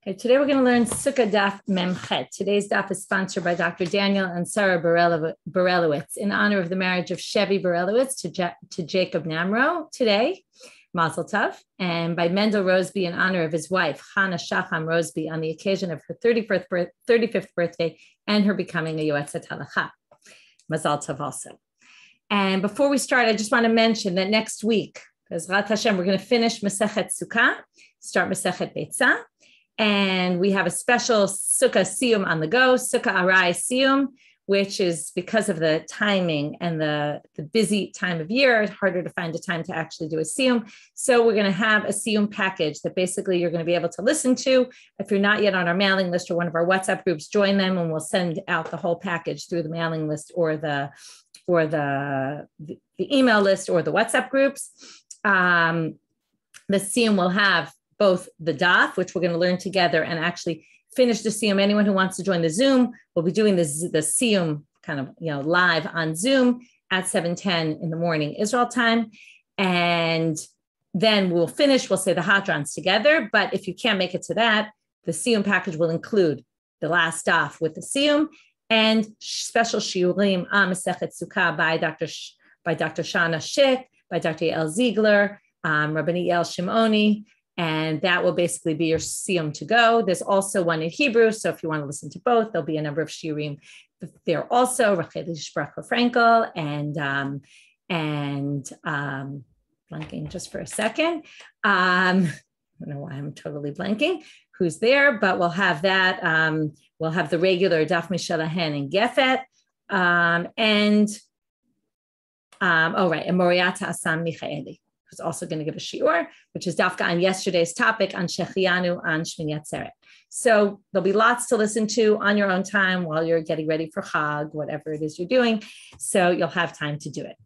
Okay, today we're going to learn Sukkah Daf Memchet. Today's daf is sponsored by Dr. Daniel and Sarah Berelowitz in honor of the marriage of Chevy Berelowitz to Jacob Namro today, Mazel Tov, and by Mendel Roseby in honor of his wife, Hannah Shacham Roseby, on the occasion of her 35th birthday and her becoming a Yoetzet Halacha. Mazel Tov also. And before we start, I just want to mention that next week, Bezrat Hashem, we're going to finish Masechet Sukkah, start Masechet Beitzah. And we have a special Sukkah Siyum on the go, Sukkah Arai Siyum, which is because of the timing and the busy time of year, it's harder to find a time to actually do a Siyum. So we're going to have a Siyum package that basically you're going to be able to listen to. If you're not yet on our mailing list or one of our WhatsApp groups, join them and we'll send out the whole package through the mailing list or the email list or the WhatsApp groups. The Siyum will have both the daf, which we're going to learn together, and actually finish the Siyum. Anyone who wants to join the Zoom, we'll be doing the Siyum kind of live on Zoom at 7:10 in the morning Israel time. And then we'll finish, we'll say the Hadrons together. But if you can't make it to that, the Siyum package will include the last daf with the Siyum and special shiurim on Masechet Sukkah by Dr. Shana Schick, by Dr. Yael Ziegler, Rabbanit Yael Shimoni. And that will basically be your Siyum to go. There's also one in Hebrew. So if you want to listen to both, there'll be a number of shiurim there also. Rachel Shprachel Frankel and blanking just for a second. I don't know why I'm totally blanking who's there, but we'll have that. We'll have the regular Daf Mishalahen and Gefet. And Moriata Assam Michaeli, who's also going to give a shiur, which is dafka on yesterday's topic on Shechianu on Shmini Atzeret. So there'll be lots to listen to on your own time while you're getting ready for Chag, whatever it is you're doing. So you'll have time to do it.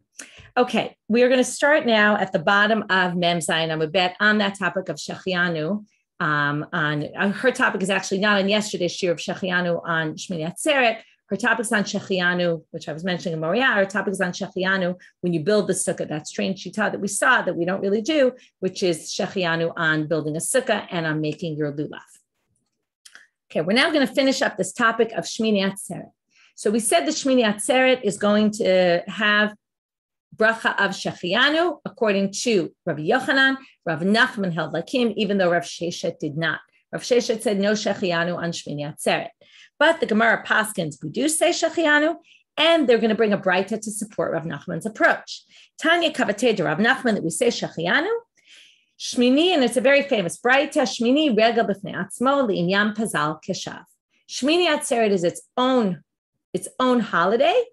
Okay, we are going to start now at the bottom of Mem Zayin Amud Bet on that topic of Shechianu. Her topic is actually not on yesterday's shiur of Shechianu on Shmini Atzeret. Her topic is on Shechianu, which I was mentioning in Moriah. Her topic is on Shechianu when you build the sukkah, that strange shita that we saw that we don't really do, which is Shechianu on building a sukkah and on making your lulav. Okay, we're now going to finish up this topic of Shmini Atzeret. So we said the Shmini Atzeret is going to have bracha of Shechianu, according to Rabbi Yochanan. Rav Nachman held like him, even though Rav Sheshet did not. Rav Sheshet said no Shechianu on Shmini Atzeret. But the Gemara Paskins, we do say Shechianu, and they're going to bring a Braita to support Rav Nachman's approach. Tanya Kavatei Rav Nachman that we say Shechianu, Shmini, and it's a very famous Braita, Shmini Rega B'fnei Atzmo Li'inyan Pazal Keshav. Shmini Atzeret is its own holiday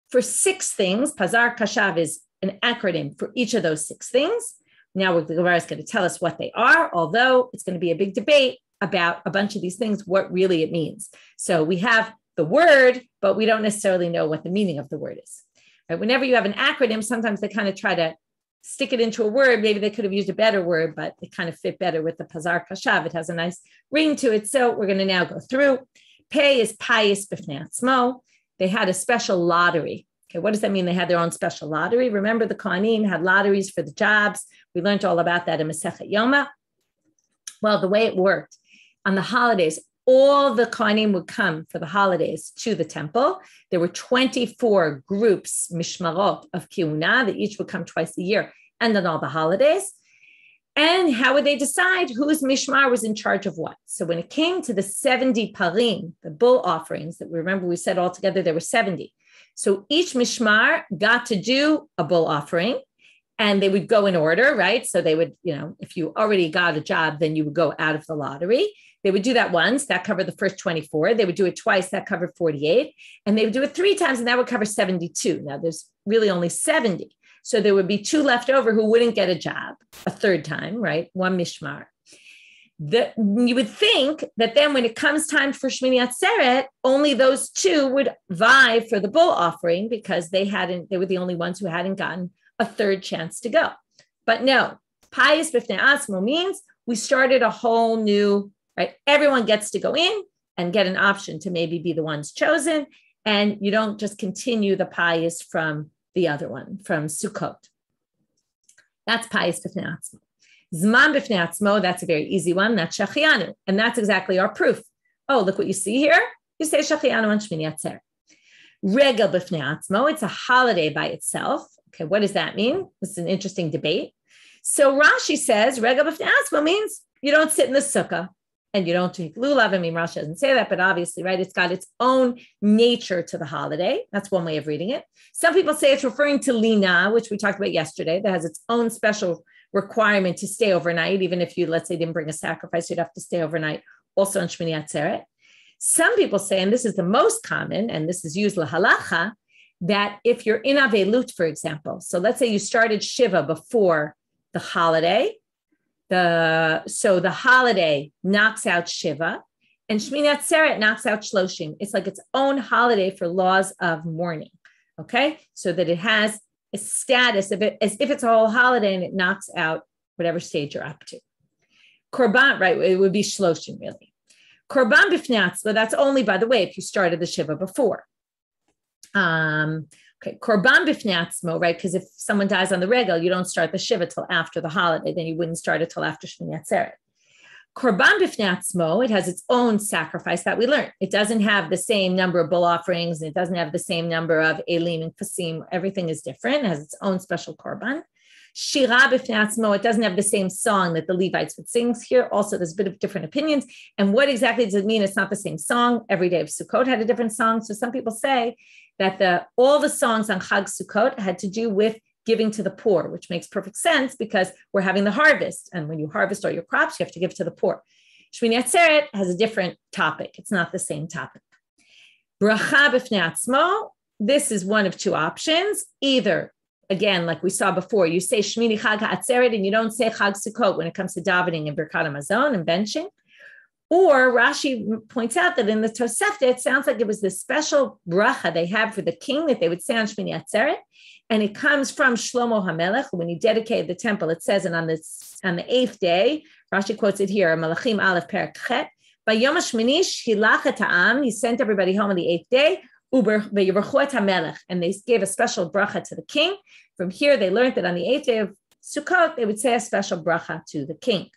for 6 things. Pazar Kashav is an acronym for each of those 6 things. Now the Gemara is going to tell us what they are, although it's going to be a big debate about a bunch of these things, what really it means. So we have the word, but we don't necessarily know what the meaning of the word is. Right? Whenever you have an acronym, sometimes they kind of try to stick it into a word. Maybe they could have used a better word, but it kind of fit better with the Pazar Kashav. It has a nice ring to it. So we're going to now go through. Pei is Payis B'fnei Atzmo. They had a special lottery. Okay, what does that mean? They had their own special lottery. Remember, the Kohanim had lotteries for the jobs. We learned all about that in Masechet Yoma. Well, the way it worked, on the holidays, all the Kohanim would come for the holidays to the temple. There were 24 groups, mishmarot, of kiuna, that each would come twice a year, and on all the holidays. And how would they decide whose mishmar was in charge of what? So when it came to the 70 parim, the bull offerings, that we remember we said altogether there were 70. So each mishmar got to do a bull offering, and they would go in order, right? So they would, if you already got a job, then you would go out of the lottery. They would do that once, that covered the first 24. They would do it twice, that covered 48. And they would do it 3 times, and that would cover 72. Now, there's really only 70. So there would be 2 left over who wouldn't get a job a 3rd time, right? 1 mishmar. You would think that then when it comes time for Shmini Atzeret, only those 2 would vie for the bull offering because they were the only ones who hadn't gotten a 3rd chance to go. But no, Payis B'fnei Atzmo means we started a whole new, right? Everyone gets to go in and get an option to maybe be the ones chosen. And you don't just continue the Payis from the other one, from Sukkot. That's Payis B'fnei Atzmo. Zman b'fnei atzmo, that's a very easy one. That's Shechianu. And that's exactly our proof. Oh, look what you see here. You say Shechianu on Shmini Atzeret. Regel b'fnei atzmo, it's a holiday by itself. Okay, what does that mean? This is an interesting debate. So Rashi says Regel b'fnei atzmo means you don't sit in the sukkah and you don't drink lulav. I mean, Rashi doesn't say that, but obviously, right, it's got its own nature to the holiday. That's one way of reading it. Some people say it's referring to Lina, which we talked about yesterday, that has its own special requirement to stay overnight. Even if you, let's say, didn't bring a sacrifice, you'd have to stay overnight also on Shmini Atzeret. Some people say, and this is the most common, and this is used lahalacha, that if you're in Avelut, for example, so let's say you started Shiva before the holiday, so the holiday knocks out Shiva, and Shmini Atzeret knocks out Shloshim. It's like its own holiday for laws of mourning, okay? So that it has a status of it as if it's a whole holiday and it knocks out whatever stage you're up to. Korban, right, it would be Shloshim, really. Korban b'fnei atzmo, that's only, by the way, if you started the Shiva before. Okay, Korban b'fnei atzmo, right? Because if someone dies on the regel, you don't start the Shiva till after the holiday, then you wouldn't start it till after Shmini Atzeret. Korban b'fnei atzmo, it has its own sacrifice that we learned. It doesn't have the same number of bull offerings, and it doesn't have the same number of elim and fasim. Everything is different. It has its own special korban. Shira b'fnei atzmo, it doesn't have the same song that the Levites would sing here. Also, there's a bit of different opinions. And what exactly does it mean? It's not the same song. Every day of Sukkot had a different song. So some people say that all the songs on Chag Sukkot had to do with giving to the poor, which makes perfect sense because we're having the harvest. And when you harvest all your crops, you have to give to the poor. Shmini Atzeret has a different topic. It's not the same topic. Bracha b'fnei atzmo, this is one of two options. Either, again, like we saw before, you say Shmini Chag HaAtzeret and you don't say Chag Sukkot when it comes to davening and Birkat HaMazon and benching. Or Rashi points out that in the Tosefta, it sounds like it was this special bracha they have for the king that they would say on Shmini Atzeret. And it comes from Shlomo HaMelech. When he dedicated the temple, it says, and on the 8th day, Rashi quotes it here, Malachim Aleph Perek Chet, Bayom HaShmini Shilach et ha'am, he sent everybody home on the 8th day, Ve'yivarchu et HaMelech, and they gave a special bracha to the king. From here, they learned that on the 8th day of Sukkot, they would say a special bracha to the king.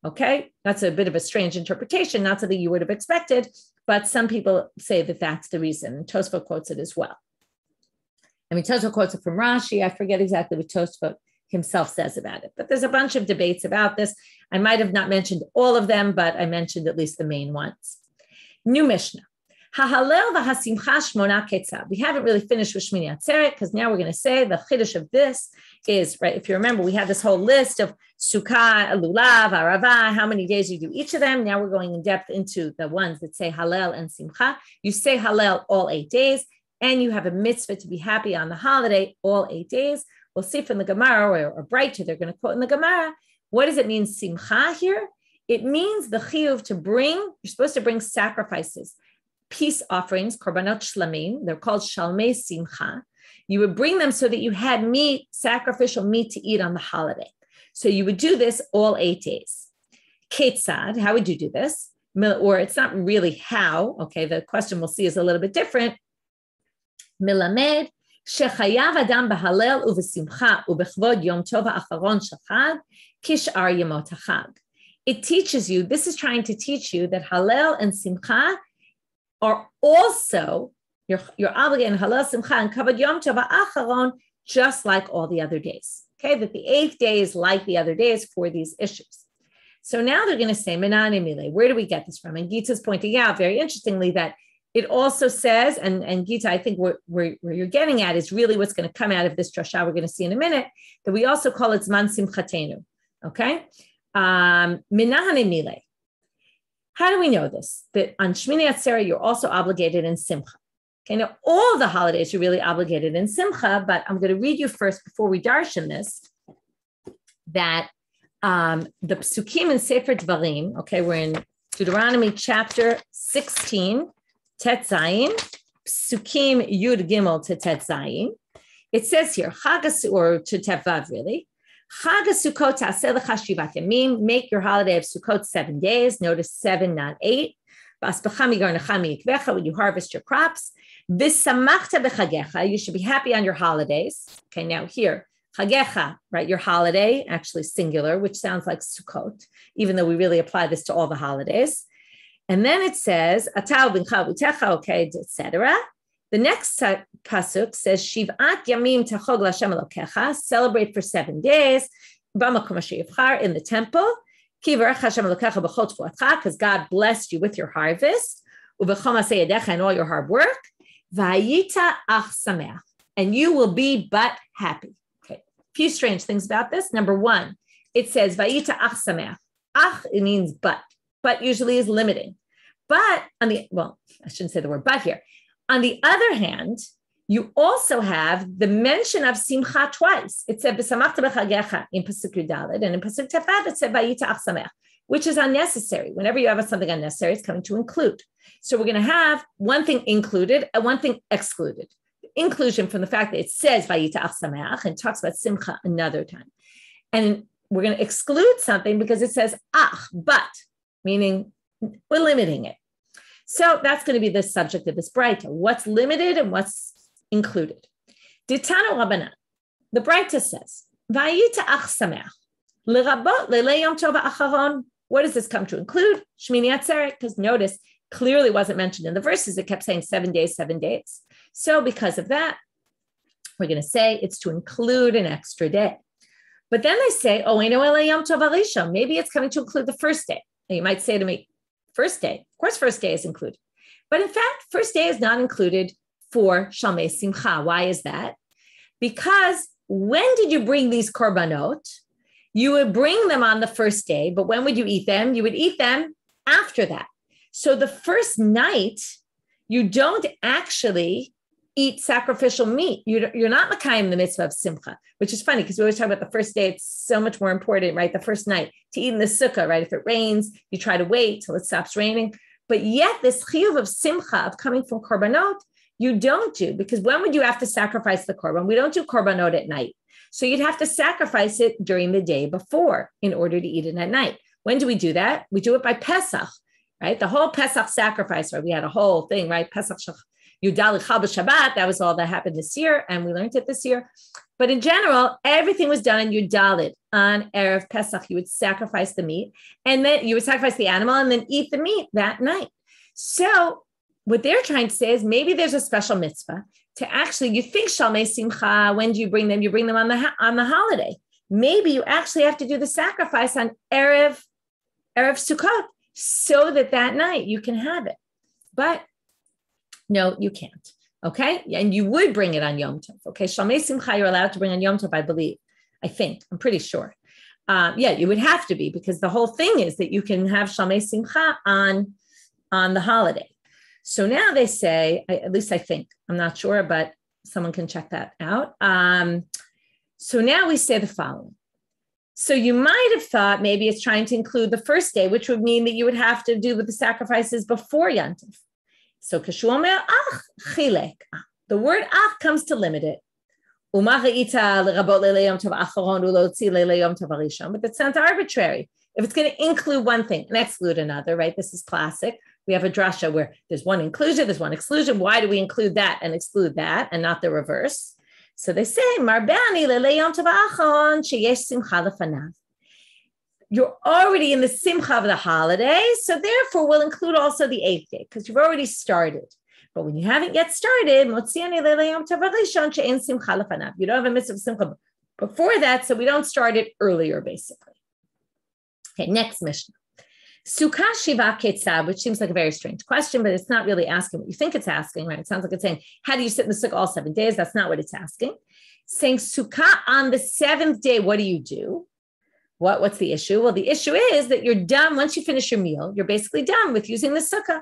Okay, that's a bit of a strange interpretation, not something you would have expected, but some people say that that's the reason. And Tosfot quotes it as well. I mean, Tosfot quotes it from Rashi. I forget exactly what Tosfot himself says about it, but there's a bunch of debates about this. I might have not mentioned all of them, but I mentioned at least the main ones. New Mishnah. Hahalel v'hasimcha shmona ketzav. We haven't really finished with Shmini Atzeret because now we're going to say the chiddush of this is, right, if you remember, we had this whole list of Sukkah, Lulav, Arava, how many days you do each of them. Now we're going in depth into the ones that say Hallel and Simcha. You say Hallel all 8 days, and you have a mitzvah to be happy on the holiday all 8 days. We'll see from the Gemara or Breita, they're going to quote in the Gemara. What does it mean, Simcha here? It means the chiyuv to bring, you're supposed to bring sacrifices, peace offerings, korbanot shlamim, they're called shalmei simcha. You would bring them so that you had meat, sacrificial meat to eat on the holiday. So you would do this all 8 days. Ketzad, how would you do this? Or it's not really how, okay, the question we'll see is a little bit different. Milamed, shechayav adam b'halel u'v'simcha u'bechvod yom tov ha'acharon shel chag kish'ar yemot hachag. It teaches you, this is trying to teach you that Hallel and Simcha are also, you're obligated in Hallel, Simcha, and Kavod Yom Tov Ha'acharon, just like all the other days. Okay, that the 8th day is like the other days for these issues. So now they're going to say, Menane Mile, where do we get this from? And Gita's pointing out very interestingly that it also says, and Gita, I think where you're getting at is really what's going to come out of this drasha we're going to see in a minute, that we also call it Zman Simchatenu. Okay? Menane Mile. How do we know this? That on Shmini Atzeret, you're also obligated in Simcha. Okay, now all the holidays you're really obligated in Simcha, but I'm going to read you first before we darshan this, that the Psukim in Sefer Dvarim, okay, we're in Deuteronomy chapter 16, Tet Zayin, Psukim Yud Gimel to Tet Zayin. It says here, or to Tet Vav really, Chag Sukkot ta'aseh lecha shivat yamim. Make your holiday of Sukkot 7 days. Notice 7, not 8. V'aspecha migarnecha miikvecha, when you harvest your crops. V'samachta b'chagecha. You should be happy on your holidays. Okay, now here, Chagecha, right? Your holiday, actually singular, which sounds like Sukkot, even though we really apply this to all the holidays. And then it says, Atau bincha utecha, okay, etc. The next pasuk says, Shiv'at yamim tachog l'Hashem Elokecha, celebrate for 7 days, b'makom asher yivchar, in the temple, ki yivarech Hashem Elokecha b'chol tfuatcha, because God blessed you with your harvest, u'b'chol ma'aseh yadecha, and all your hard work, v'hayita ach sameach, and you will be but happy. Okay, a few strange things about this. Number one, it says, v'hayita ach sameach. Ach, it means but usually is limiting. But I shouldn't say the word but here. On the other hand, you also have the mention of simcha twice. It said b'samachta b'chagecha in pasuk Yudalid, and in pasuk Tefat it said vayita ach sameach, which is unnecessary. Whenever you have something unnecessary, it's coming to include. So we're going to have one thing included and one thing excluded. The inclusion from the fact that it says vayita ach sameach and talks about simcha another time, and we're going to exclude something because it says ach, but, meaning we're limiting it. So that's going to be the subject of this Braita. What's limited and what's included. Ditanu Rabbanan. The Braita says, Vayita ach sameach, l'rabot leilei yom tov ha'acharon. What does this come to include? Shmini Atzeret, because notice, clearly wasn't mentioned in the verses. It kept saying 7 days, 7 days. So because of that, we're going to say it's to include an extra day. But then they say, oh, yom tov harishon. Maybe it's coming to include the first day. And you might say to me, first day. Of course, first day is included. But in fact, first day is not included for Shalmei Simcha. Why is that? Because when did you bring these korbanot? You would bring them on the first day, but when would you eat them? You would eat them after that. So the first night, you don't actually eat sacrificial meat. You're not makayim the mitzvah of simcha, which is funny because we always talk about the first day. It's so much more important, right? The first night to eat in the sukkah, right? If it rains, you try to wait till it stops raining. But yet this chiyuv of simcha, of coming from korbanot, you don't do, because when would you have to sacrifice the korban? We don't do korbanot at night. So you'd have to sacrifice it during the day before in order to eat it at night. When do we do that? We do it by Pesach, right? The whole Pesach sacrifice, right? We had a whole thing, right? Pesach Yudalid Chal B'Shabbat, that was all that happened this year, and we learned it this year. But in general, everything was done in Yudalid. On Erev Pesach, you would sacrifice the meat, and then you would sacrifice the animal and then eat the meat that night. So what they're trying to say is maybe there's a special mitzvah to actually, you think Shalmei Simcha, when do you bring them? You bring them on the holiday. Maybe you actually have to do the sacrifice on Erev Sukkot so that night you can have it. But no, you can't. Okay. And you would bring it on Yom Tov. Okay. Shalmei Simcha, you're allowed to bring on Yom Tov, I believe. I'm pretty sure. You would have to be, because the whole thing is that you can have Shalmei Simcha on the holiday. So now they say, at least I think, I'm not sure, but someone can check that out. So now we say the following. So you might have thought maybe it's trying to include the first day, which would mean that you would have to do with the sacrifices before Yom Tov. So kashu omer ach chilek. The word ach comes to limit it. But that sounds arbitrary. If it's going to include one thing and exclude another, right? This is classic. We have a drasha where there's one inclusion, there's one exclusion. Why do we include that and exclude that and not the reverse? So they say, Marbani lele yom tov ha'achron sheyesh simcha lefanav. You're already in the simcha of the holiday, so therefore we'll include also the 8th day because you've already started. But when you haven't yet started, motziani lele yom tov harishon she'en simcha lefanav. You don't have a mitzvah of simcha before that, so we don't start it earlier, basically. Okay, next Mishnah. Sukkah Shiva Ketzad, which seems like a very strange question, but it's not really asking what you think it's asking, right? It sounds like it's saying, how do you sit in the sukkah all 7 days? That's not what it's asking. Saying Sukkah on the 7th day, what do you do? What's the issue? Well, the issue is that you're done. Once you finish your meal, you're basically done with using the sukkah.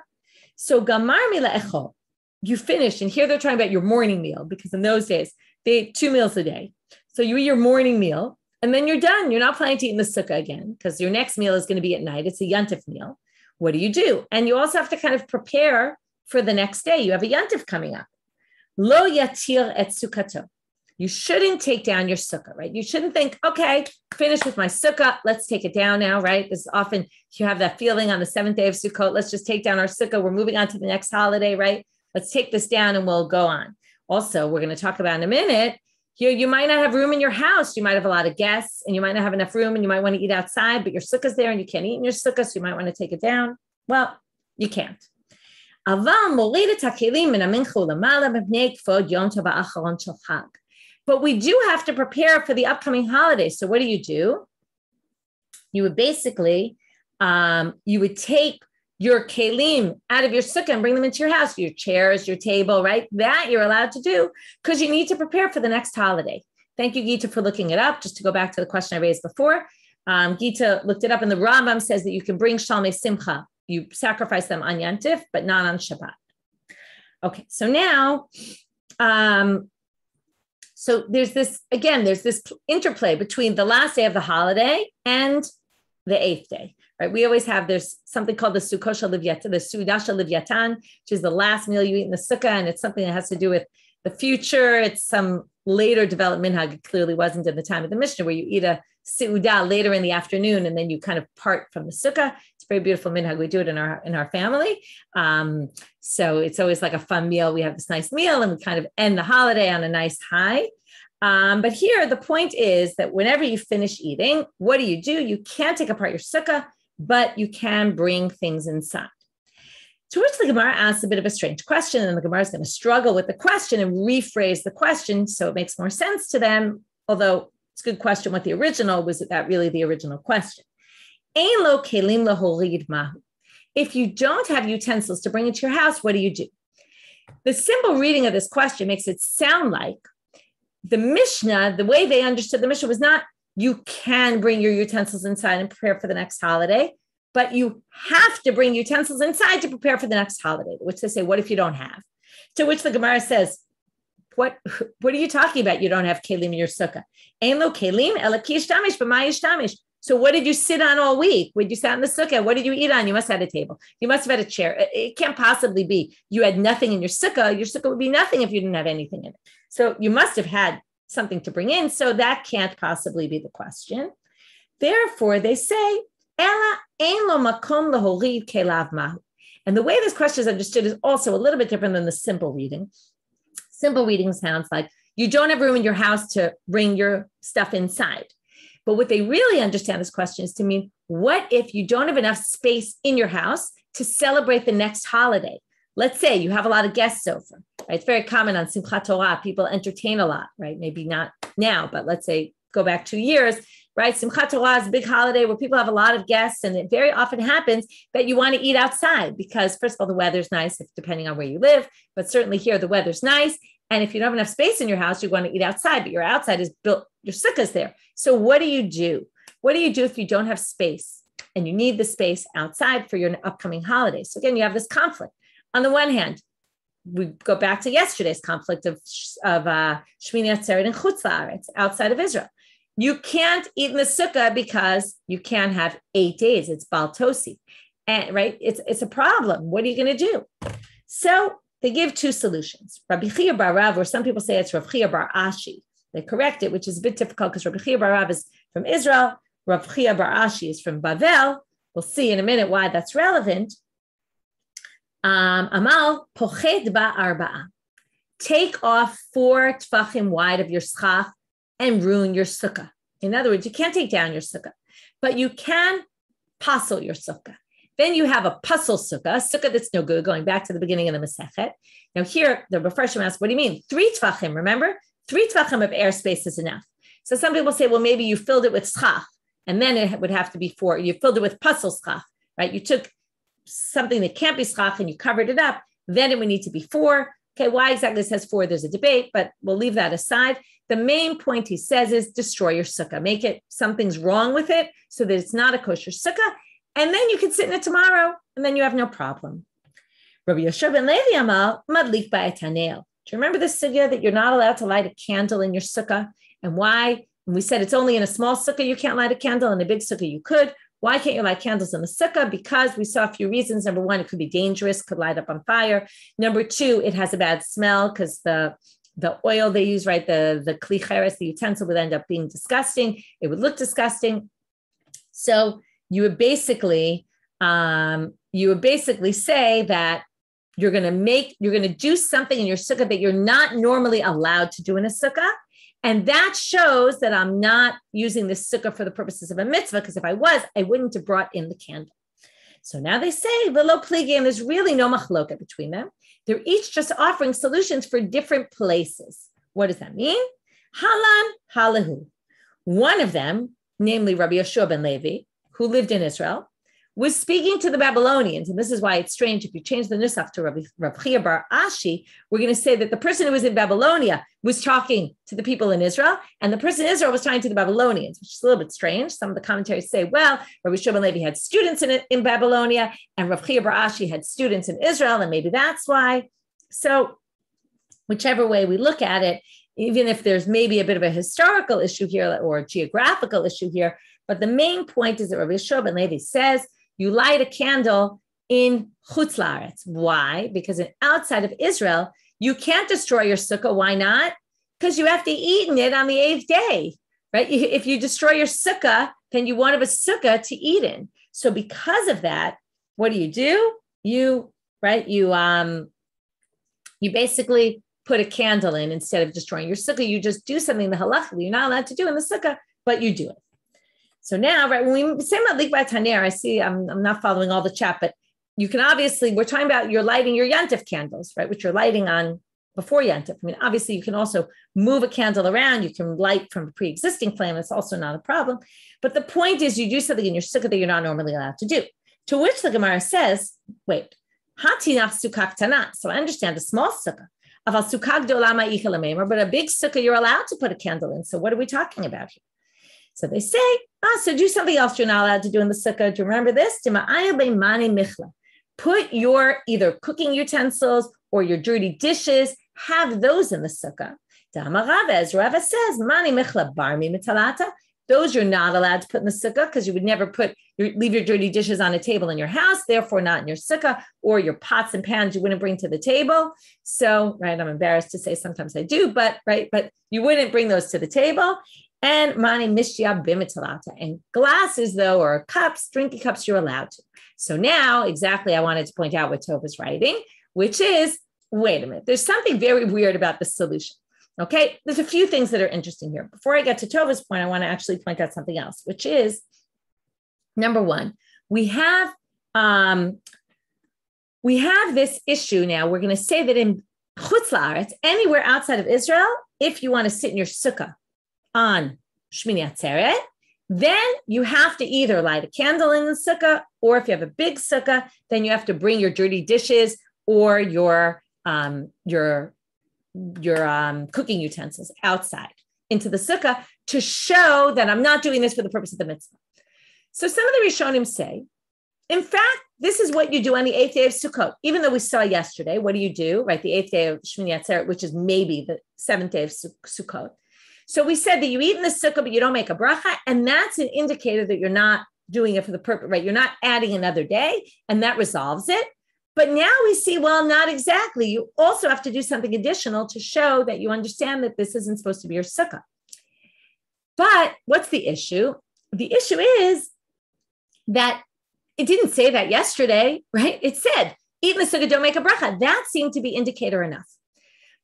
So Gamar Mila Echol, you finish, and here they're talking about your morning meal, because in those days, they ate 2 meals a day. So you eat your morning meal, and then you're done. You're not planning to eat in the sukkah again because your next meal is going to be at night. It's a yantif meal. What do you do? And you also have to kind of prepare for the next day. You have a yantif coming up. Lo yatir et sukkato. You shouldn't take down your sukkah, right? You shouldn't think, okay, finished with my sukkah. Let's take it down now, right? This is often you have that feeling on the 7th day of Sukkot. Let's just take down our sukkah. We're moving on to the next holiday, right? Let's take this down and we'll go on. Also, we're going to talk about in a minute, You might not have room in your house. You might have a lot of guests and you might not have enough room and you might want to eat outside, but your sukkah's there and you can't eat in your sukkah, so you might want to take it down. Well, you can't. But we do have to prepare for the upcoming holidays. So what do? You would basically, you would take your kelim out of your sukkah and bring them into your house, your chairs, your table, right? That you're allowed to do because you need to prepare for the next holiday. Thank you, Gita, for looking it up. Just to go back to the question I raised before. Gita looked it up and the Rambam says that you can bring Shalmei Simcha. You sacrifice them on Yantif, but not on Shabbat. Okay, so now, so there's this interplay between the last day of the holiday and the eighth day. Right, we always have, there's something called the Sukkosha Livyatan, the Sudasha Livyatan, which is the last meal you eat in the sukkah, and it's something that has to do with the future. It's some later development minhag. It clearly wasn't in the time of the Mishnah, where you eat a Seudah later in the afternoon, and then you kind of part from the sukkah. It's a very beautiful minhag. We do it in our family. So it's always like a fun meal. We have this nice meal, and we kind of end the holiday on a nice high. But here, the point is that whenever you finish eating, what do? You can't take apart your sukkah, but you can bring things inside. To which the Gemara asks a bit of a strange question, and the Gemara is going to struggle with the question and rephrase the question so it makes more sense to them, although it's a good question what the original was. That really the original question? Ein lo kelim lahorid mahu. If you don't have utensils to bring into your house, what do? The simple reading of this question makes it sound like the Mishnah, the way they understood the Mishnah was not you can bring your utensils inside and prepare for the next holiday, but you have to bring utensils inside to prepare for the next holiday, which they say, what if you don't have? To which the Gemara says, what are you talking about? You don't have kelim in your sukkah. Ein lo kelim ela ki yishtamish b'ma yishtamish. So what did you sit on all week? When you sat in the sukkah, what did you eat on? You must have had a table. You must have had a chair. It can't possibly be you had nothing in your sukkah. Your sukkah would be nothing if you didn't have anything in it. So you must have had something to bring in. So that can't possibly be the question. Therefore, they say, Ela ein lo makom lahorid kelav mahu. And the way this question is understood is also a little bit different than the simple reading. Simple reading sounds like you don't have room in your house to bring your stuff inside. But what they really understand this question is to mean, what if you don't have enough space in your house to celebrate the next holiday? Let's say you have a lot of guests over, right? It's very common on Simchat Torah. People entertain a lot, right? Maybe not now, but let's say go back 2 years, right? Simchat Torah is a big holiday where people have a lot of guests, and it very often happens that you want to eat outside because, first of all, the weather's nice, depending on where you live, but certainly here the weather's nice. And if you don't have enough space in your house, you want to eat outside, but your outside is built, your sukkah's there. So what do? What do you do if you don't have space and you need the space outside for your upcoming holidays? So again, you have this conflict. On the one hand, we go back to yesterday's conflict of Shmini Atzeret and Chutz La'aretz, outside of Israel. You can't eat in the sukkah because you can't have 8 days. It's Baltosi, and right? It's a problem. What are you going to do? So they give 2 solutions. Rabbi Chia bar Rav, or some people say it's Rav Chia bar Ashi. They correct it, which is a bit difficult because Rabbi Chia bar Rav is from Israel. Rav Chia bar Ashi is from Bavel. We'll see in a minute why that's relevant. Amal pochet ba arba'a. Take off 4 tfachim wide of your schach and ruin your sukkah. In other words, you can't take down your sukkah, but you can passel your sukkah. Then you have a puzzle sukkah, that's no good, going back to the beginning of the Masechet. Now here, the Mepharshim asks, what do you mean? 3 tfachim, remember? 3 tfachim of airspace is enough. So some people say, well, maybe you filled it with schach, and then it would have to be 4. You filled it with puzzle schach, right? You took something that can't be schach and you covered it up, then it would need to be 4. Okay, why exactly it says 4? There's a debate, but we'll leave that aside. The main point he says is destroy your sukkah. Make it, something's wrong with it so that it's not a kosher sukkah. And then you can sit in it tomorrow, and then you have no problem. Rabbi Yosef ben Levi Amal, madlik ba'et hanel. Do you remember the sugya that you're not allowed to light a candle in your sukkah? And why? And we said it's only in a small sukkah you can't light a candle, in a big sukkah you could. Why can't you light candles in the sukkah? Because we saw a few reasons. Number 1, it could be dangerous, could light up on fire. Number 2, it has a bad smell because the oil they use, right, the kli cheres, the utensil, would end up being disgusting. It would look disgusting. So you would basically say that you're going to do something in your sukkah that you're not normally allowed to do in a sukkah, And that shows that I'm not using this sukkah for the purposes of a mitzvah, because if I was, I wouldn't have brought in the candle. So now they say, v'lo pligi, and there's really no machloka between them. They're each just offering solutions for different places. What does that mean? Halan halahu. One of them, namely Rabbi Yehoshua ben Levi, who lived in Israel, was speaking to the Babylonians. And this is why it's strange. If you change the nusach to Rav Chia bar Ashi, we're going to say that the person who was in Babylonia was talking to the people in Israel, and the person in Israel was talking to the Babylonians, which is a little bit strange. Some of the commentaries say, well, Rabbi Yehoshua ben Levi had students in Babylonia, and Rav Chia bar Ashi had students in Israel, and maybe that's why. So whichever way we look at it, even if there's maybe a bit of a historical issue here or a geographical issue here, but the main point is that Rabbi Yehoshua ben Levi says, you light a candle in Chutz La'aretz. Why? Because outside of Israel, you can't destroy your sukkah. Why not? Because you have to eat in it on the 8th day, right? If you destroy your sukkah, then you won't have a sukkah to eat in. So because of that, what do? You basically put a candle in instead of destroying your sukkah. You just do something the halacha you're not allowed to do in the sukkah, but you do it. So now, right, when we say Madlik B'Taner, I see I'm not following all the chat, but you can obviously, we're talking about you're lighting your Yantif candles, right, which you're lighting on before Yantif. I mean, obviously, you can also move a candle around. You can light from a pre-existing flame. It's also not a problem. But the point is you do something in your sukkah that you're not normally allowed to do. To which the Gemara says, wait, Hatinach sukkah ktana. So I understand a small sukkah. But a big sukkah, you're allowed to put a candle in. So what are we talking about here? So they say, so do something else you're not allowed to do in the sukkah. Do you remember this? Put your either cooking utensils or your dirty dishes, have those in the sukkah. As Rava says, mani michla barmi mitalata. Those you're not allowed to put in the sukkah because you would never leave your dirty dishes on a table in your house, therefore not in your sukkah, or your pots and pans you wouldn't bring to the table. So, right, I'm embarrassed to say sometimes I do, but you wouldn't bring those to the table. And mani mishya bimitalata. And glasses, though, or cups, drinking cups, you're allowed to. So now, exactly, I wanted to point out what Tov is writing, which is, wait a minute, there's something very weird about this solution. Okay, there's a few things that are interesting here. Before I get to Tova's point, I want to actually point out something else, which is, number one, we have this issue now. We're going to say that in Chutz La'aretz, anywhere outside of Israel, if you want to sit in your sukkah on Shmini Atzeret, then you have to either light a candle in the sukkah, or if you have a big sukkah, then you have to bring your dirty dishes or your cooking utensils outside into the sukkah to show that I'm not doing this for the purpose of the mitzvah. So some of the Rishonim say, in fact, this is what you do on the 8th day of Sukkot. Even though we saw yesterday, what do you do, right? The 8th day of Shmini Atzeret, which is maybe the 7th day of Sukkot. So we said that you eat in the sukkah, but you don't make a bracha, and that's an indicator that you're not doing it for the purpose, right? You're not adding another day, and that resolves it. But now we see, well, not exactly. You also have to do something additional to show that you understand that this isn't supposed to be your sukkah. But what's the issue? The issue is that it didn't say that yesterday, right? It said, eat in the sukkah, don't make a bracha. That seemed to be indicator enough.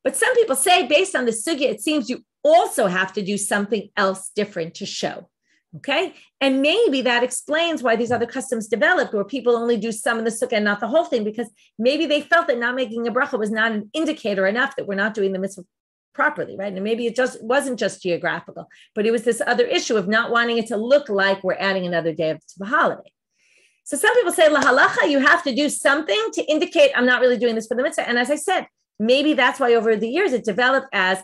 But some people say, based on the sugya, it seems you also have to do something else different to show. Okay. And maybe that explains why these other customs developed, where people only do some in the sukkah and not the whole thing, because maybe they felt that not making a bracha was not an indicator enough that we're not doing the mitzvah properly, right? And maybe it wasn't just geographical, but it was this other issue of not wanting it to look like we're adding another day to the holiday. So some people say, la halacha, you have to do something to indicate I'm not really doing this for the mitzvah. And as I said, maybe that's why over the years it developed as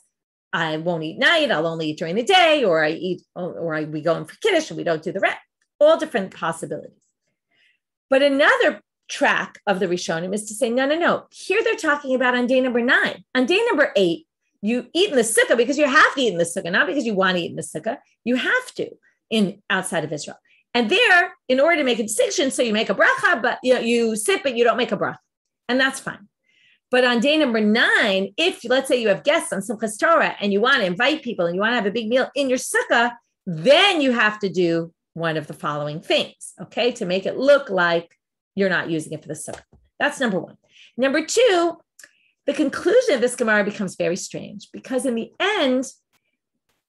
I won't eat night, I'll only eat during the day, or we go in for Kiddush and we don't do the rest. All different possibilities. But another track of the Rishonim is to say, no. Here they're talking about on day number 9. On day number 8, you eat in the sukkah because you have to eat in the sukkah, not because you want to eat in the sukkah. You have to outside of Israel. And there, in order to make a distinction, so you make a bracha, but you sit, but you don't make a bracha. And that's fine. But on day number 9, if let's say you have guests on Simchas Torah and you want to invite people and you want to have a big meal in your sukkah, then you have to do one of the following things, okay, to make it look like you're not using it for the sukkah. That's number 1. Number 2, the conclusion of this Gemara becomes very strange because in the end,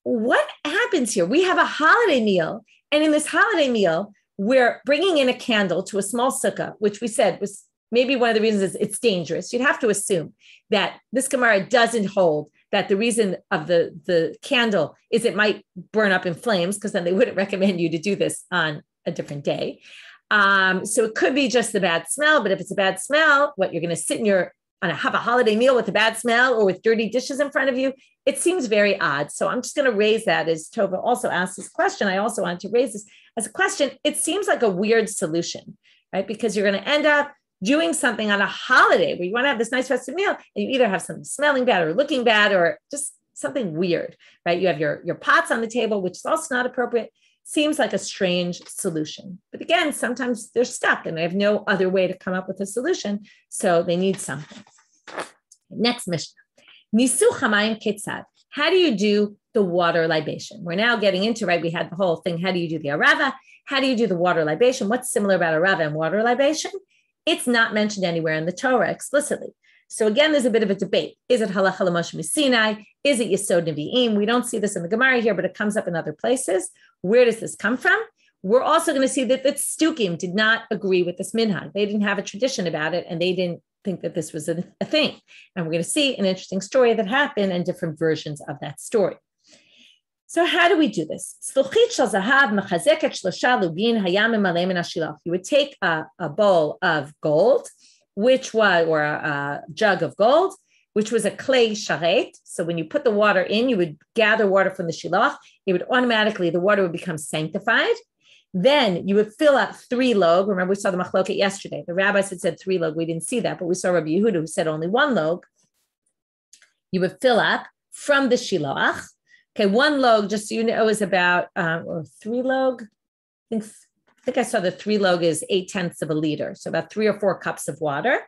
what happens here? We have a holiday meal, and in this holiday meal, we're bringing in a candle to a small sukkah, which we said was maybe one of the reasons is it's dangerous. You'd have to assume that this Gemara doesn't hold that the reason of the candle is it might burn up in flames, because then they wouldn't recommend you to do this on a different day. So it could be just the bad smell, but if it's a bad smell, what you're going to sit in have a holiday meal with a bad smell or with dirty dishes in front of you, it seems very odd. So I'm just going to raise that as Tova also asked this question. I also wanted to raise this as a question. It seems like a weird solution, right? Because you're going to end up doing something on a holiday where you want to have this nice festive meal, and you either have something smelling bad or looking bad or just something weird, right? You have your pots on the table, which is also not appropriate. Seems like a strange solution. But again, sometimes they're stuck and they have no other way to come up with a solution. So they need something. Next Mishnah. Nisu chamayim ketzad. How do you do the water libation? We're now getting into, right? We had the whole thing. How do you do the arava? How do you do the water libation? What's similar about arava and water libation? It's not mentioned anywhere in the Torah explicitly. So again, there's a bit of a debate. Is it halacha l'Moshe Sinai? Is it Yesod Nevi'im? We don't see this in the Gemara here, but it comes up in other places. Where does this come from? We're also going to see that the Stukim did not agree with this minhag. They didn't have a tradition about it, and they didn't think that this was a thing. And we're going to see an interesting story that happened and different versions of that story. So how do we do this? You would take a bowl of gold, or a jug of gold, which was a clay sharet. So when you put the water in, you would gather water from the shilach. It would automatically, the water would become sanctified. Then you would fill up 3 log. Remember, we saw the machloket yesterday. The rabbis had said 3 log. We didn't see that, but we saw Rabbi Yehuda who said only 1 log. You would fill up from the shilach. Okay, 1 log, just so you know, is about, or 3 log. I think I saw the 3 log is 8/10 of a liter. So about 3 or 4 cups of water.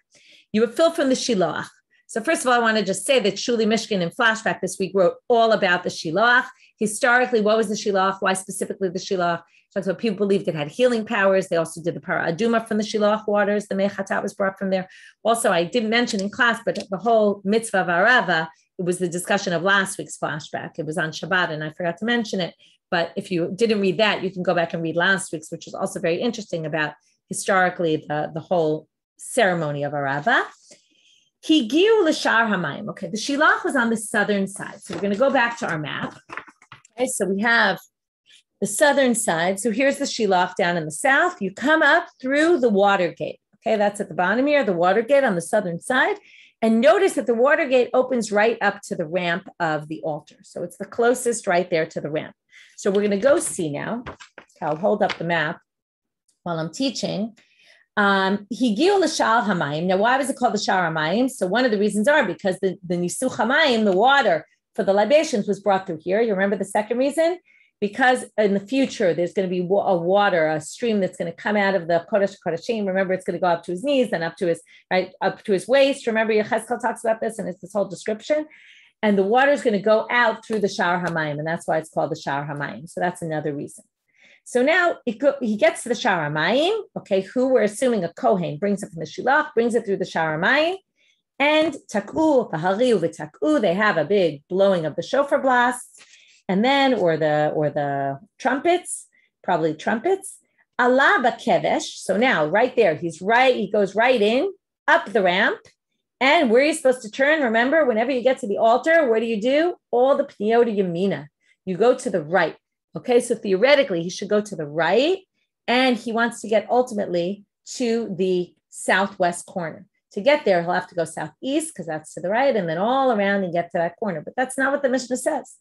You would fill from the shilach. So first of all, I want to just say that Shuli Mishkin in Flashback this week wrote all about the shilach. Historically, what was the shilach? Why specifically the shilach? So people believed it had healing powers. They also did the para aduma from the shilach waters. The mechatat was brought from there. Also, I didn't mention in class, but the whole mitzvah of arava, it was the discussion of last week's Flashback. It was on Shabbat, and I forgot to mention it. But if you didn't read that, you can go back and read last week's, which is also very interesting about historically the whole ceremony of arava. Higiu l'shar hamayim. Okay, the shilach was on the southern side. So we're going to go back to our map. Okay, so we have the southern side. So here's the shilach down in the south. You come up through the water gate. Okay, that's at the bottom here, the water gate on the southern side. And notice that the water gate opens right up to the ramp of the altar. So it's the closest right there to the ramp. So we're going to go see now. I'll hold up the map while I'm teaching. Higiu l'shar hamayim. Now, why was it called the shar hamayim? So one of the reasons are because the nisu hamayim, the water for the libations, was brought through here. You remember the second reason? Because in the future, there's going to be a stream that's going to come out of the Kodesh Kodeshim. Remember, it's going to go up to his knees, then up to his waist. Remember, Yechezkel talks about this, and it's this whole description. And the water is going to go out through the Shar Hamayim, and that's why it's called the Shar Hamayim. So that's another reason. So now he gets to the Shar Hamayim, okay, who we're assuming a Kohen brings it from the Shilach, brings it through the Shar Hamayim, and Tak'u, V'hariu v'Tak'u, they have a big blowing of the shofar blasts. And then, or the trumpets, probably trumpets. Allah b'kevesh. So now, right there, he goes right in, up the ramp. And where are you supposed to turn? Remember, whenever you get to the altar, what do? All the pnio to yamina. You go to the right. Okay, so theoretically, he should go to the right. And he wants to get ultimately to the southwest corner. To get there, he'll have to go southeast, because that's to the right, and then all around and get to that corner. But that's not what the Mishnah says.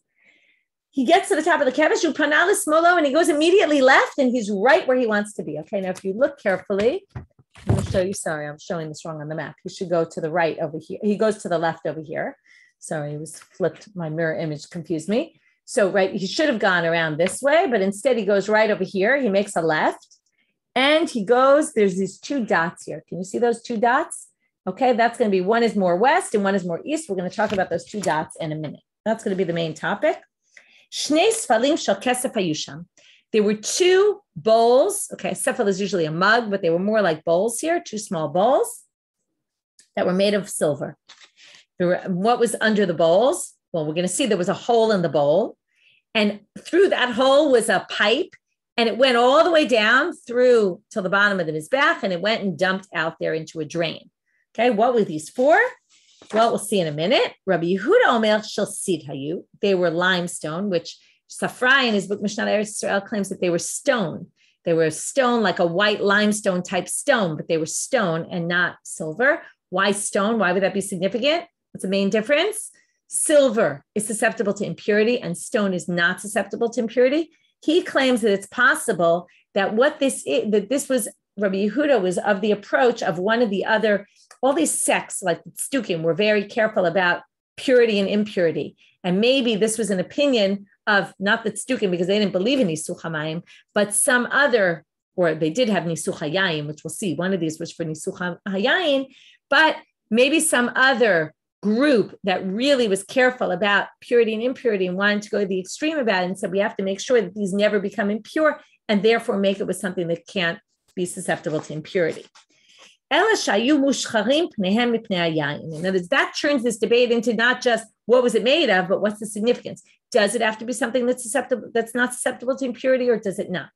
He gets to the top of the kevesh, upanalis smolo, and he goes immediately left, and he's right where he wants to be. Okay, now if you look carefully, I'm going to show you. Sorry, I'm showing this wrong on the map. He should go to the right over here. He goes to the left over here. Sorry, it was flipped. My mirror image confused me. So, right, he should have gone around this way, but instead he goes right over here. He makes a left, and he goes. There's these 2 dots here. Can you see those 2 dots? Okay, that's going to be, one is more west and one is more east. We're going to talk about those 2 dots in a minute. That's going to be the main topic. Shnei sfalim shel kesef hayusham. There were 2 bowls. Okay, sefel is usually a mug, but they were more like bowls here, 2 small bowls that were made of silver. What was under the bowls? Well, we're going to see there was a hole in the bowl, And through that hole was a pipe, and it went all the way down through to the bottom of the Mizbeach, and it went and dumped out there into a drain. Okay, what were these for? Well, we'll see in a minute. Rabbi Yehuda Omer shel sid hayu. They were limestone, which Safrai in his book Mishnah Eretz Yisrael claims that they were stone. They were stone, like a white limestone type stone, but they were stone and not silver. Why stone? Why would that be significant? What's the main difference? Silver is susceptible to impurity and stone is not susceptible to impurity. He claims that it's possible that what this is, that this was, Rabbi Yehuda was of the approach of one of the other, all these sects like Stukim were very careful about purity and impurity. And maybe this was an opinion of not the Stukim because they didn't believe in Nisuch HaMayim, but some other, or they did have Nisuch HaYayin, which we'll see. One of these was for Nisuch HaYayin, but maybe some other group that really was careful about purity and impurity and wanted to go to the extreme about it and said, we have to make sure that these never become impure and therefore make it with something that can't be susceptible to impurity. In other words, that turns this debate into not just what was it made of, but what's the significance? Does it have to be something that's susceptible, that's not susceptible to impurity, or does it not?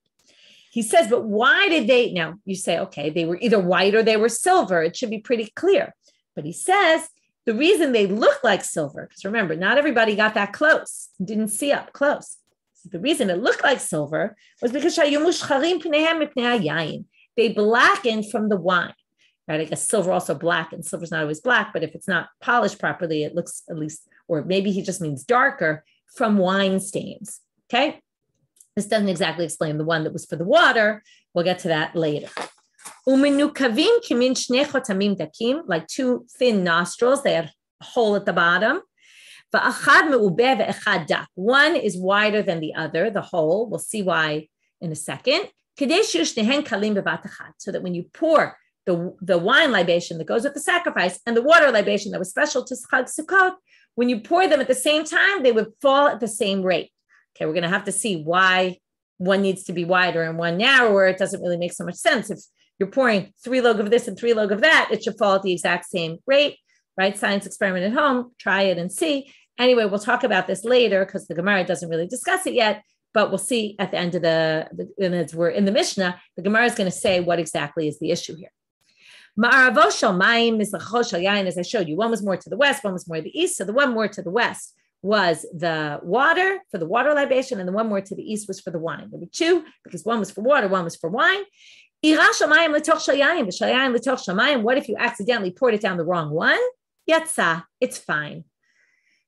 He says, but why did they? Now you say, okay, they were either white or they were silver. It should be pretty clear. But he says the reason they look like silver, because remember, not everybody got that close, didn't see up close. So the reason it looked like silver was because they blackened from the wine. Right? I guess silver also black, and silver's not always black, but if it's not polished properly, it looks at least, or maybe he just means darker from wine stains. Okay. This doesn't exactly explain the one that was for the water. We'll get to that later. Like two thin nostrils, they had a hole at the bottom. One is wider than the other, the hole. We'll see why in a second. So that when you pour the wine libation that goes with the sacrifice and the water libation that was special to Chag Sukkot, when you pour them at the same time, they would fall at the same rate. Okay, we're going to have to see why one needs to be wider and one narrower. It doesn't really make so much sense. If you're pouring 3 log of this and 3 log of that, it should fall at the exact same rate, right? Science experiment at home, try it and see. Anyway, we'll talk about this later because the Gemara doesn't really discuss it yet, but we'll see at the end of as we're in the Mishnah, the Gemara is going to say what exactly is the issue here. Ma'aravo shel mayim mizracho shel yayin, as I showed you, one was more to the west, one was more to the east. So the one more to the west was the water for the water libation, and the one more to the east was for the wine. There were two because one was for water, one was for wine. What if you accidentally poured it down the wrong one? Yatsa, it's fine.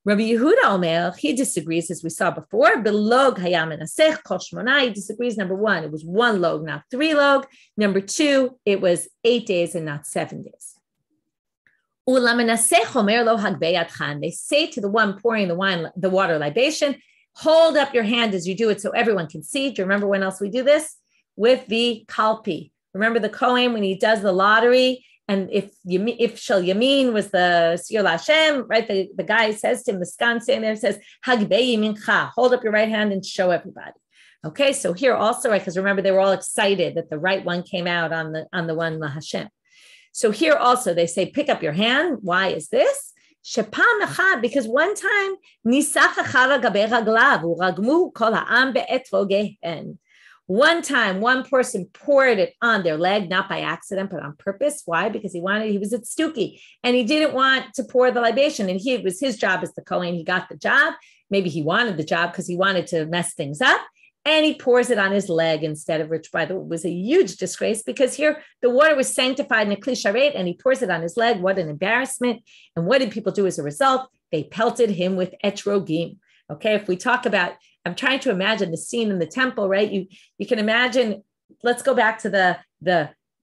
Rabbi Yehuda Omer, he disagrees, as we saw before. Belog hayam enasech kol shmona. He disagrees. Number one, it was 1 log, not 3 log. Number 2, it was 8 days and not 7 days. Ulam enasech omer lo hagbei yadchan. They say to the one pouring the water libation, hold up your hand as you do it so everyone can see. Do you remember when else we do this? With the kalpi. Remember the Kohen when he does the lottery? And if Shel Yamin was the Siyur Lashem, right? The guy says to him, the skan saying there says, Hagbei Yamincha, hold up your right hand and show everybody. Okay, so here also, right? Because remember, they were all excited that the right one came out on the one LaHashem. So here also they say, pick up your hand. Why is this? Shepam echad, because one time nisach echad gabe raglav uragmu kol ha'am be'et vogehen. One time, one person poured it on their leg, not by accident, but on purpose. Why? Because he was at Stuki and he didn't want to pour the libation. And it was his job as the Kohen. He got the job. Maybe he wanted the job because he wanted to mess things up. And he pours it on his leg instead of, which by the way was a huge disgrace because here the water was sanctified in a kli sharet and he pours it on his leg. What an embarrassment. And what did people do as a result? They pelted him with etrogim. Okay, if we talk about, I'm trying to imagine the scene in the temple, right? You can imagine, let's go back to the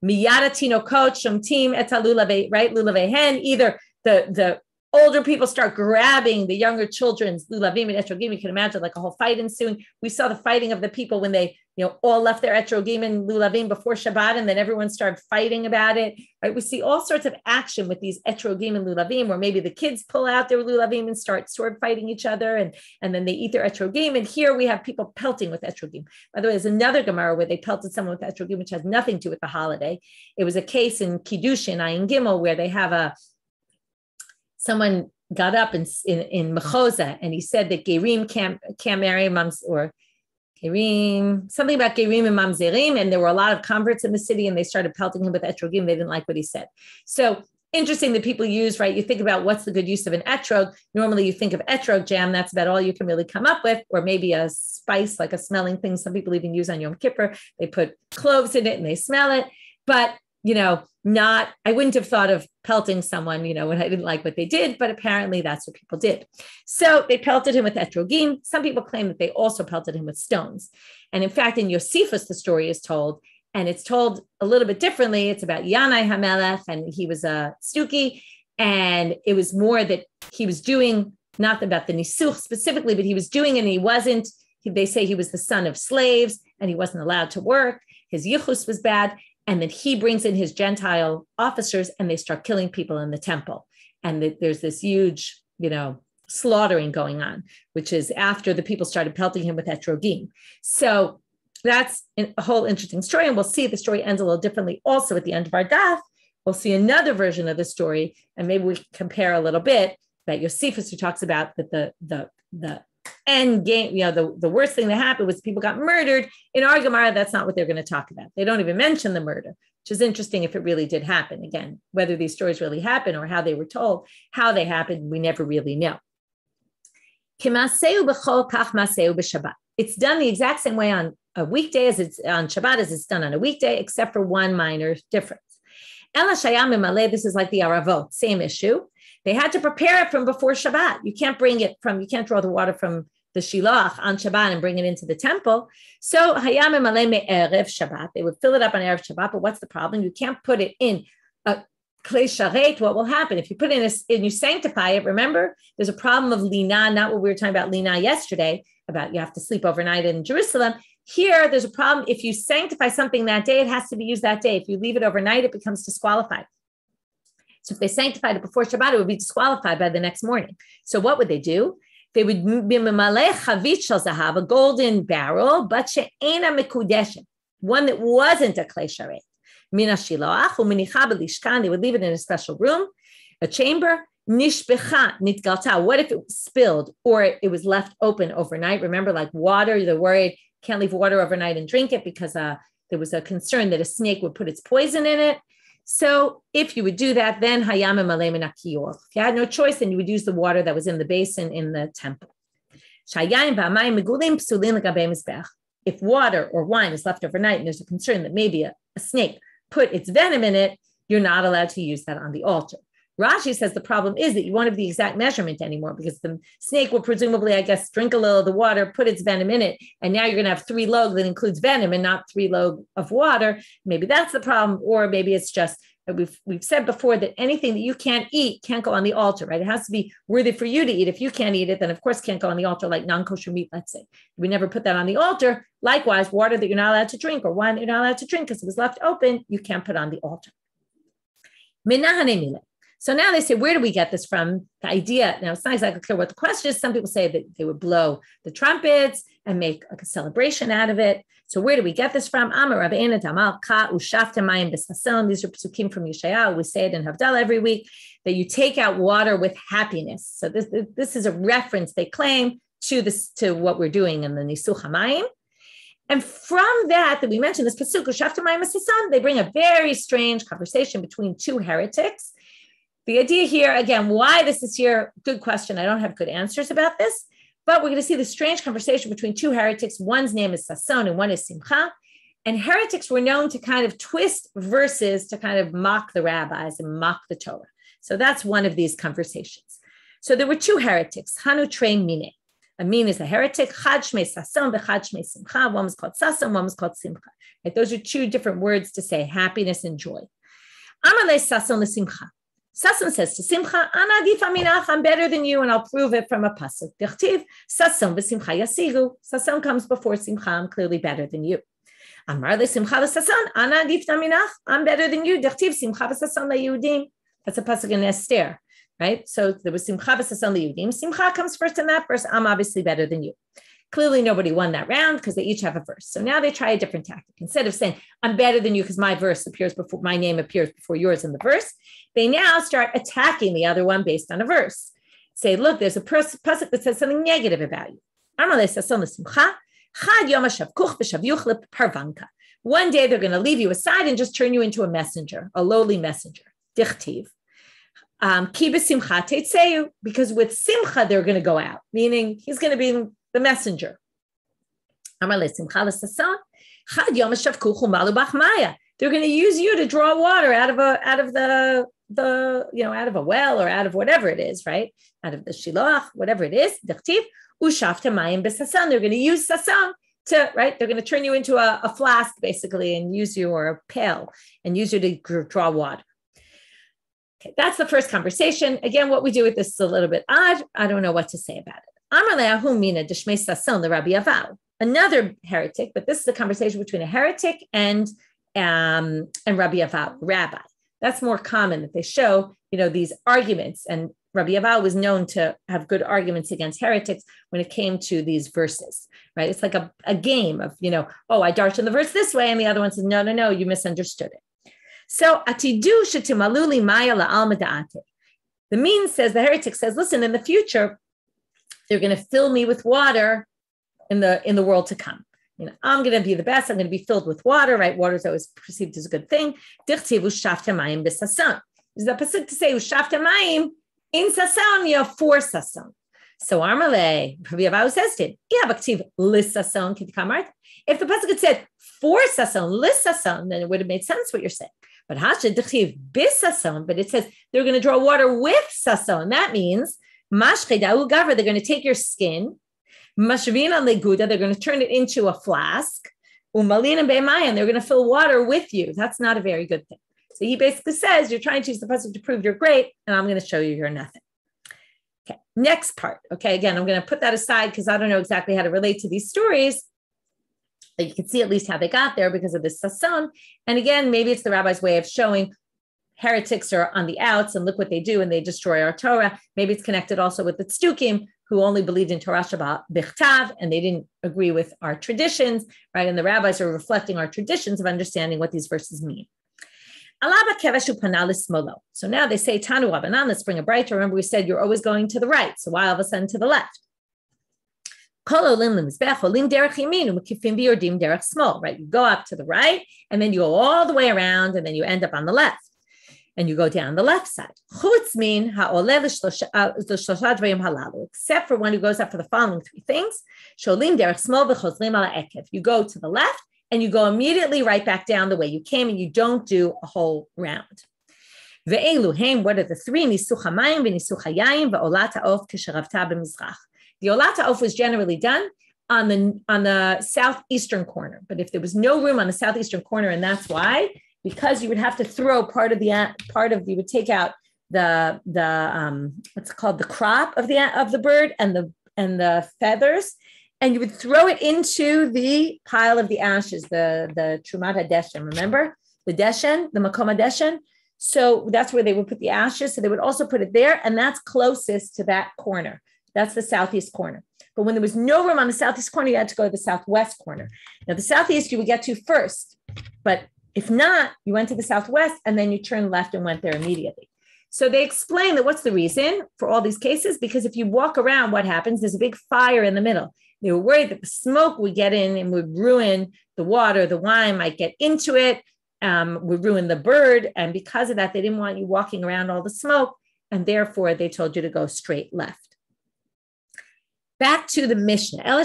miyada tinokot shomtim et halulave, right? Lulavehen, either the older people start grabbing the younger children's lulavim and etrogim. You can imagine like a whole fight ensuing. We saw the fighting of the people when they, all left their etrogim and lulavim before Shabbat, and then everyone started fighting about it. Right? We see all sorts of action with these etrogim and lulavim, where maybe the kids pull out their lulavim and start sword fighting each other, and then they eat their etrogim. And here we have people pelting with etrogim. By the way, there's another Gemara where they pelted someone with etrogim, which has nothing to do with the holiday. It was a case in Kiddushin, Ayin Gimel, where they have someone got up in Mechoza, and he said that Gerim can't marry mums, or Gerim, something about Gerim and Mamzerim, and there were a lot of converts in the city, and they started pelting him with etrogim. They didn't like what he said. So interesting that people use, right? You think about what's the good use of an etrog. Normally you think of etrog jam. That's about all you can really come up with, or maybe a spice, like a smelling thing. Some people even use on Yom Kippur. They put cloves in it and they smell it. But, I wouldn't have thought of pelting someone, when I didn't like what they did, but apparently that's what people did. So they pelted him with etrogim. Some people claim that they also pelted him with stones. And in fact, in Josephus, the story is told, and it's told a little bit differently. It's about Yanai HaMelech, and he was a Stuki, and it was more that he was doing, not about the Nisuch specifically, but he was doing, and he wasn't, they say he was the son of slaves, and he wasn't allowed to work. His yichus was bad. And then he brings in his Gentile officers, and they start killing people in the temple. And there's this huge, slaughtering going on, which is after the people started pelting him with etrogim. So that's a whole interesting story. And we'll see the story ends a little differently also at the end of our daf. We'll see another version of the story, and maybe we can compare a little bit about Josephus, who talks about that the end game, the worst thing that happened was people got murdered. In our Gemara, that's not what they're going to talk about. They don't even mention the murder, which is interesting if it really did happen. Again, whether these stories really happen or how they were told, how they happened, we never really know. It's done the exact same way on a weekday as it's on Shabbat as it's done on a weekday, except for one minor difference. This is like the Aravot, same issue. They had to prepare it from before Shabbat. You can't draw the water from the Shilach on Shabbat and bring it into the temple. So Hayam Erev Shabbat, they would fill it up on Erev Shabbat, but what's the problem? You can't put it in a Klei Sharet. What will happen? If you put it and you sanctify it, remember, there's a problem of Lina, not what we were talking about Lina yesterday, about you have to sleep overnight in Jerusalem. Here, there's a problem. If you sanctify something that day, it has to be used that day. If you leave it overnight, it becomes disqualified. So if they sanctified it before Shabbat, it would be disqualified by the next morning. So what would they do? They would be memaleh chavit shel zahav, a golden barrel, but she'ena mekudeshet, one that wasn't a klei sharet. Min hashilach uminicha b'lishkan, they would leave it in a special room, a chamber. Nishbecha nitgalta. What if it spilled or it was left open overnight? Remember, like water, they're worried can't leave water overnight and drink it because there was a concern that a snake would put its poison in it. So if you would do that, then hayam emaleh min hakiyur. If you had no choice, then you would use the water that was in the basin in the temple. If water or wine is left overnight and there's a concern that maybe a snake put its venom in it, you're not allowed to use that on the altar. Rashi says the problem is that you won't have the exact measurement anymore because the snake will presumably, I guess, drink a little of the water, put its venom in it, and now you're going to have 3 log that includes venom and not 3 log of water. Maybe that's the problem, or maybe it's just that we've said before that anything that you can't eat can't go on the altar, right? It has to be worthy for you to eat. If you can't eat it, then of course can't go on the altar, like non-kosher meat, let's say. We never put that on the altar. Likewise, water that you're not allowed to drink or wine that you're not allowed to drink because it was left open, you can't put on the altar. So now they say, where do we get this from? The idea, now it's not exactly clear what the question is. Some people say that they would blow the trumpets and make like a celebration out of it. So where do we get this from? These are psukim from Yeshayahu. We say it in Havdalah every week, that you take out water with happiness. So this is a reference, they claim, to what we're doing in the Nisuch HaMayim. And from that we mentioned, this pasuk, Ushaftem Mayim B'Sasan, they bring a very strange conversation between 2 heretics. The idea here, again, why this is here, good question. I don't have good answers about this, but we're going to see the strange conversation between 2 heretics. One's name is Sason and one is Simcha. And heretics were known to kind of twist verses to kind of mock the rabbis and mock the Torah. So that's one of these conversations. So there were 2 heretics, Hanu Trei Mine. A min is a heretic, Chad Shmei Sason, Chad Shmei Simcha. One was called Sason, one was called Simcha. Right? Those are 2 different words to say happiness and joy. Amalei Sason LeSimcha. Sason says to Simcha, Ana adif aminach, I'm better than you, and I'll prove it from a pasuk. Dichtiv, Sason v'Simcha yasigu. Sason comes before Simcha, I'm clearly better than you. Amar leSimcha leSason, Ana adif aminach, I'm better than you. Dichtiv, Simcha v'Sason leYehudim. That's a pasuk in Esther, right? So there was Simcha v'Sason leYehudim. Simcha comes first in that verse. I'm obviously better than you. Clearly, nobody won that round because they each have a verse. So now they try a different tactic. Instead of saying, I'm better than you because my name appears before yours in the verse, they now start attacking the other one based on a verse. say, look, there's a pasuk that says something negative about you. One day they're going to leave you aside and just turn you into a messenger, a lowly messenger. Dichtiv. Because with simcha they're going to go out, meaning he's going to be the messenger. They're going to use you to draw water out of a well or out of whatever it is, right? Out of the shiloach, whatever it is. They're going to use sasan to, right? They're going to turn you into a flask basically and use you, or a pail, and use you to draw water. Okay, that's the first conversation. Again, what we do with this is a little bit odd. I don't know what to say about it. Another heretic, but this is a conversation between a heretic and Rabbi Aval, rabbi. That's more common, that they show, these arguments. And Rabbi Aval was known to have good arguments against heretics when it came to these verses, right? It's like a game of, I darshan the verse this way, and the other one says, no, you misunderstood it. So, atidu shetimaluli maya la'alma da'ate. The mean says, the heretic says, listen, in the future, they're going to fill me with water in the world to come. I'm going to be the best. I'm going to be filled with water, right? Water is always perceived as a good thing. Dichtiv ushafta mayim b'sasan. There's a pasuk to say ushafta mayim in sasan, you have 4 sasan. So Armale, Rabbi Abahu says to him, if the pasuk had said 4 sasan, lis sasan, then it would have made sense what you're saying. But hasha dichtiv b'sasan, but it says they're going to draw water with sasan. That means mashche da'u gaver, they're going to take your skin. Mashvina leguda, they're going to turn it into a flask. Umalina be'mayan, they're going to fill water with you. That's not a very good thing. So he basically says, you're trying to use the pasuk to prove you're great, and I'm going to show you you're nothing. Okay, next part. Okay, again, I'm going to put that aside because I don't know exactly how to relate to these stories. But you can see at least how they got there because of this sasan. And again, maybe it's the rabbi's way of showing heretics are on the outs and look what they do, and they destroy our Torah. Maybe it's connected also with the tzdukim, who only believed in Torah Shabbat Bichtav, and they didn't agree with our traditions, right? And the rabbis are reflecting our traditions of understanding what these verses mean. So now they say, Tanu Rabbanan, let's bring a brighter. Remember, we said you're always going to the right, so why all of a sudden to the left? Right? You go up to the right, and then you go all the way around, and then you end up on the left. And you go down the left side. Except for one who goes up for the following 3 things. You go to the left and you go immediately right back down the way you came, and you don't do a whole round. What are the 3? The olat ha'of was generally done on the southeastern corner. But if there was no room on the southeastern corner, and that's why, because you would have to throw you would take out the what's called the crop of the bird and the feathers, and you would throw it into the pile of the ashes, the Trumat HaDeshen, remember? The Deshen, the Makom HaDeshen. So that's where they would put the ashes. So they would also put it there, and that's closest to that corner. That's the southeast corner. But when there was no room on the southeast corner, you had to go to the southwest corner. Now, the southeast you would get to first, but if not, you went to the southwest, and then you turned left and went there immediately. So they explain that what's the reason for all these cases? Because if you walk around, what happens? There's a big fire in the middle. They were worried that the smoke would get in and would ruin the water. The wine might get into it, would ruin the bird. And because of that, they didn't want you walking around all the smoke. And therefore, they told you to go straight left. Back to the Mishnah. Rabbi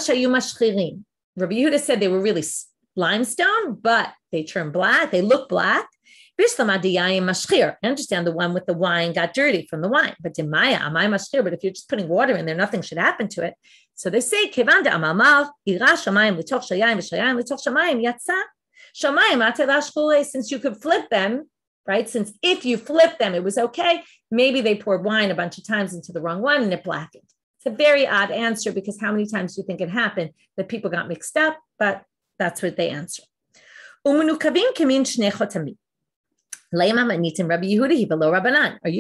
Yehuda said they were really limestone, but they turn black. They look black. I understand the one with the wine got dirty from the wine, but but if you're just putting water in there, nothing should happen to it. So they say, since you could flip them, right? Since if you flip them, it was okay. Maybe they poured wine a bunch of times into the wrong one and it blackened. It's a very odd answer, because how many times do you think it happened that people got mixed up? But that's what they answer. Are you to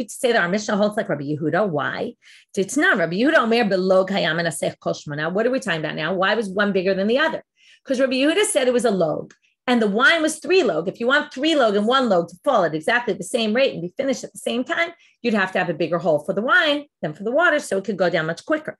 say that our Mishnah holds like Rabbi Yehuda? Why? It's not Rabbi Yehuda Omer below kayam and asech kol shmona. What are we talking about now? Why was one bigger than the other? Because Rabbi Yehuda said it was a log. and the wine was 3 log. If you want 3 log and 1 log to fall at exactly the same rate and be finished at the same time, you'd have to have a bigger hole for the wine than for the water, so it could go down much quicker.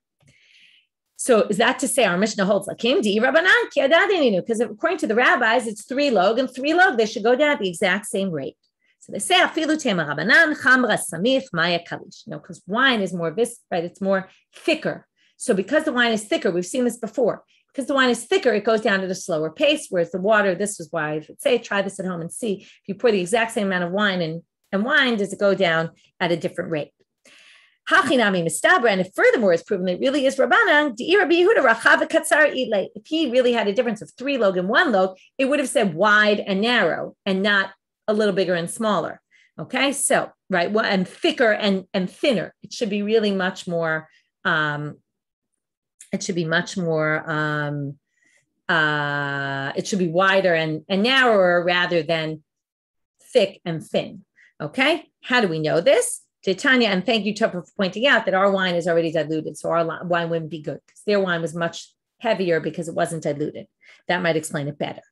So is that to say our Mishnah holds lakim di rabbanan ki adadininu? Because according to the rabbis, it's 3 log and 3 log. They should go down at the exact same rate. So they say afilu tema rabbanan chamra samich maya kalish. Because wine is more right? It's more thicker. So because the wine is thicker, we've seen this before. Because the wine is thicker, it goes down at a slower pace. Whereas the water, this is why I would say try this at home and see if you pour the exact same amount of wine and wine, does it go down at a different rate? Hachinami mistabra, and if furthermore it's proven that it really is Rabbanan, Rabbi Yehuda rachav katzar ilay. If he really had a difference of 3 log and 1 log, it would have said wide and narrow and not a little bigger and smaller. Okay, so right, well, and thicker and thinner. It should be really much more. It should be much more. It should be wider and narrower rather than thick and thin. Okay, how do we know this? Tanya, and thank you, Topher, for pointing out that our wine is already diluted, so our wine wouldn't be good because their wine was much heavier because it wasn't diluted. That might explain it better.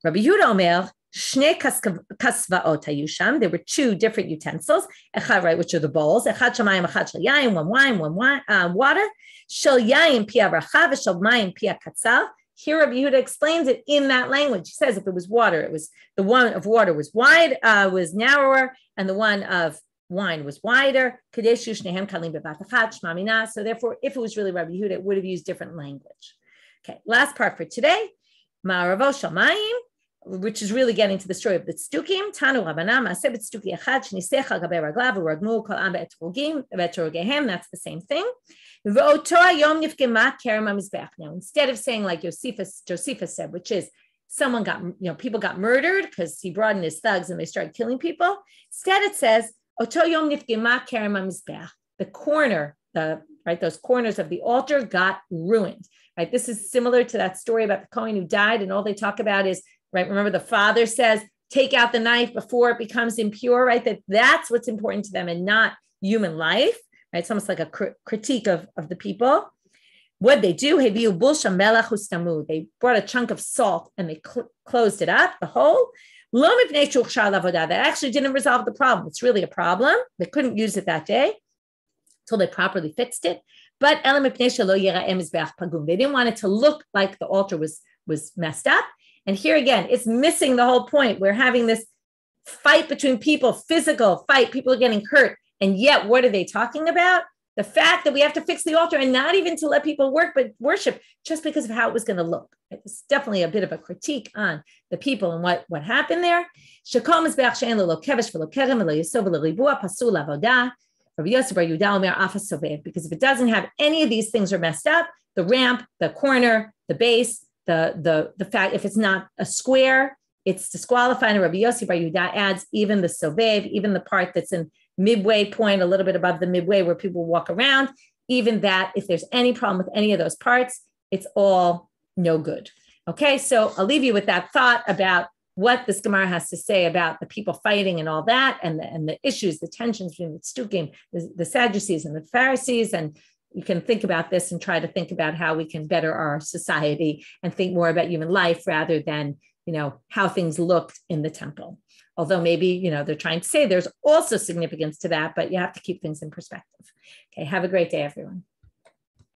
Rabbi Yehuda Omer, Shnei kasvaot hayusham. There were 2 different utensils, echad, right, which are the bowls. Echad shamayim, echad shel yayin, one wine, water. Shel yayin pia rachav, shel mayim pia katzal. Here, Rabbi Yehuda explains it in that language. He says if it was water, it was the one of water was wide, was narrower, and the one of wine was wider. So therefore, if it was really Rabbi Yehuda, it would have used different language. Okay, last part for today, Ma'aravo Shamayim, which is really getting to the story of the Tzdukim. Tanu Rabbanan Ma'aseh Tzduki Echad Shnisecha Gabe Raglav Uragmu Kol Am Be'etrogehem. That's the same thing. V'oto Hayom Nifgema Kerem HaMizbeach. Now, instead of saying like Josephus said, which is someone got, people got murdered because he brought in his thugs and they started killing people. Instead, it says Oto Yom Nifgema Kerem HaMizbeach. The corner, those corners of the altar got ruined. Right, this is similar to that story about the Kohen who died, and all they talk about is, right, remember the father says, take out the knife before it becomes impure, right? That's what's important to them and not human life, right? It's almost like a critique of the people. What they do, they brought a chunk of salt and they closed it up, the hole. That actually didn't resolve the problem. It's really a problem. They couldn't use it that day until they properly fixed it. But they didn't want it to look like the altar was messed up. And here again, it's missing the whole point. We're having this fight between people, physical fight, people are getting hurt. And yet, what are they talking about? The fact that we have to fix the altar and not even to let people work, but worship just because of how it was going to look. It's definitely a bit of a critique on the people and what happened there. Because if it doesn't have any of these things are messed up, the ramp, the corner, the base, the fact, if it's not a square, it's disqualified. And Rabbi Yossi Bar Yehuda adds even the sovev, even the part that's in midway point, a little bit above the midway where people walk around, even that, if there's any problem with any of those parts, it's all no good. Okay, so I'll leave you with that thought about what this Gemara has to say about the people fighting and all that, and the issues, the tensions between the Tzdukim, the Sadducees and the Pharisees. And you can think about this and try to think about how we can better our society and think more about human life rather than, how things looked in the temple. Although maybe, they're trying to say there's also significance to that, but you have to keep things in perspective. Okay, have a great day, everyone.